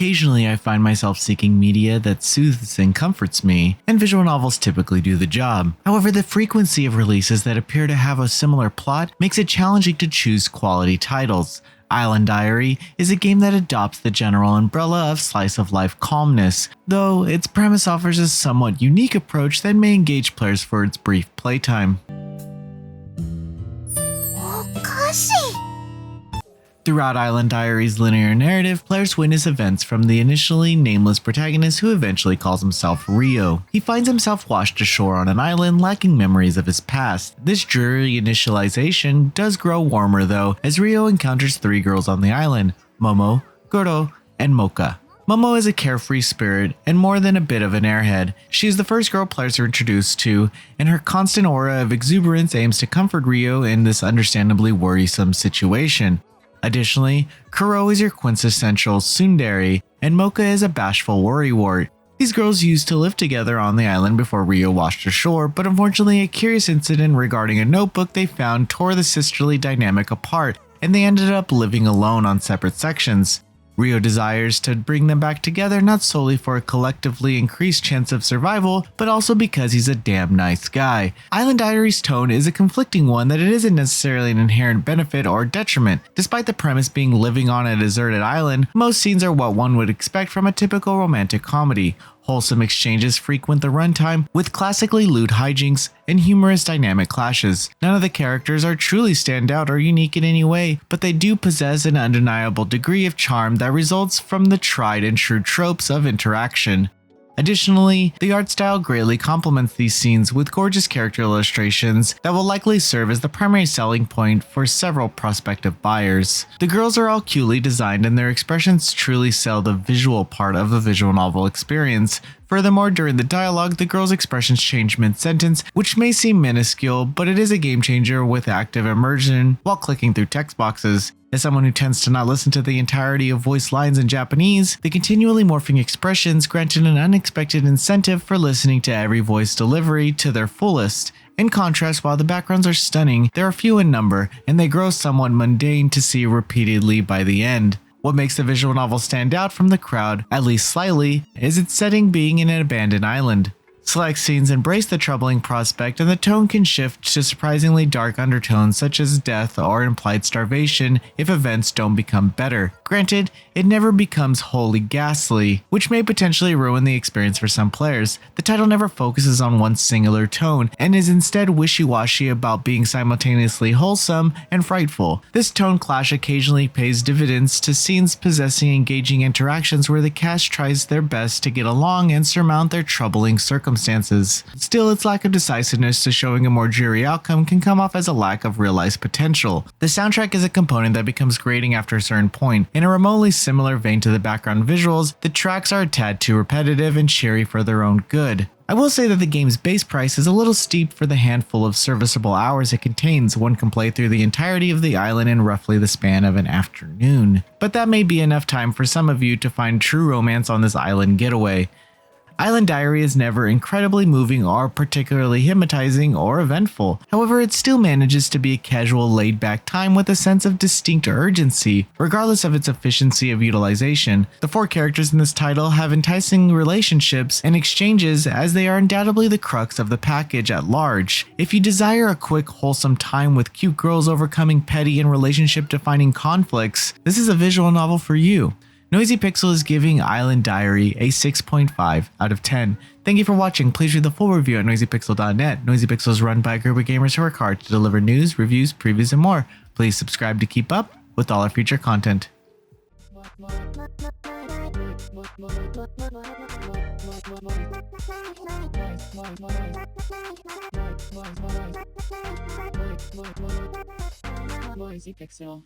occasionally I find myself seeking media that soothes and comforts me, and visual novels typically do the job. However, the frequency of releases that appear to have a similar plot makes it challenging to choose quality titles. Island Diary is a game that adopts the general umbrella of slice of life calmness, though its premise offers a somewhat unique approach that may engage players for its brief playtime. Throughout Island Diary's linear narrative, players witness events from the initially nameless protagonist who eventually calls himself Rio. He finds himself washed ashore on an island lacking memories of his past. This dreary initialization does grow warmer though, as Rio encounters 3 girls on the island: Momo, Goro, and Mocha. Momo is a carefree spirit and more than a bit of an airhead. She is the first girl players are introduced to, and her constant aura of exuberance aims to comfort Rio in this understandably worrisome situation. Additionally, Kuro is your quintessential tsundere, and Mocha is a bashful worrywart. These girls used to live together on the island before Rio washed ashore, but unfortunately a curious incident regarding a notebook they found tore the sisterly dynamic apart, and they ended up living alone on separate sections. Rio desires to bring them back together not solely for a collectively increased chance of survival, but also because he's a damn nice guy. Island Diary's tone is a conflicting one that it isn't necessarily an inherent benefit or detriment. Despite the premise being living on a deserted island, most scenes are what one would expect from a typical romantic comedy. Wholesome exchanges frequent the runtime, with classically lewd hijinks and humorous dynamic clashes. None of the characters are truly standout or unique in any way, but they do possess an undeniable degree of charm that results from the tried and true tropes of interaction. Additionally, the art style greatly complements these scenes with gorgeous character illustrations that will likely serve as the primary selling point for several prospective buyers. The girls are all cutely designed and their expressions truly sell the visual part of the visual novel experience. Furthermore, during the dialogue, the girls' expressions change mid-sentence, which may seem minuscule, but it is a game changer with active immersion while clicking through text boxes. As someone who tends to not listen to the entirety of voiced lines in Japanese, the continually morphing expressions granted an unexpected incentive for listening to every voice delivery to their fullest. In contrast, while the backgrounds are stunning, they are few in number, and they grow somewhat mundane to see repeatedly by the end. What makes the visual novel stand out from the crowd, at least slightly, is its setting being in an abandoned island. Select scenes embrace the troubling prospect, and the tone can shift to surprisingly dark undertones such as death or implied starvation if events don't become better. Granted, it never becomes wholly ghastly, which may potentially ruin the experience for some players. The title never focuses on one singular tone, and is instead wishy-washy about being simultaneously wholesome and frightful. This tone clash occasionally pays dividends to scenes possessing engaging interactions where the cast tries their best to get along and surmount their troubling circumstances. Still, its lack of decisiveness to showing a more dreary outcome can come off as a lack of realized potential. The soundtrack is a component that becomes grating after a certain point. In a remotely similar vein to the background visuals, the tracks are a tad too repetitive and cheery for their own good. I will say that the game's base price is a little steep for the handful of serviceable hours it contains. One can play through the entirety of the island in roughly the span of an afternoon. But that may be enough time for some of you to find true romance on this island getaway. Island Diary is never incredibly moving or particularly hypnotizing or eventful. However, it still manages to be a casual, laid-back time with a sense of distinct urgency, regardless of its efficiency of utilization. The 4 characters in this title have enticing relationships and exchanges, as they are undoubtedly the crux of the package at large. If you desire a quick, wholesome time with cute girls overcoming petty and relationship-defining conflicts, this is a visual novel for you. Noisy Pixel is giving Island Diary a 6.5 out of 10. Thank you for watching. Please read the full review at noisypixel.net. Noisy Pixel is run by a group of gamers who work hard to deliver news, reviews, previews, and more. Please subscribe to keep up with all our future content. Noisy Pixel.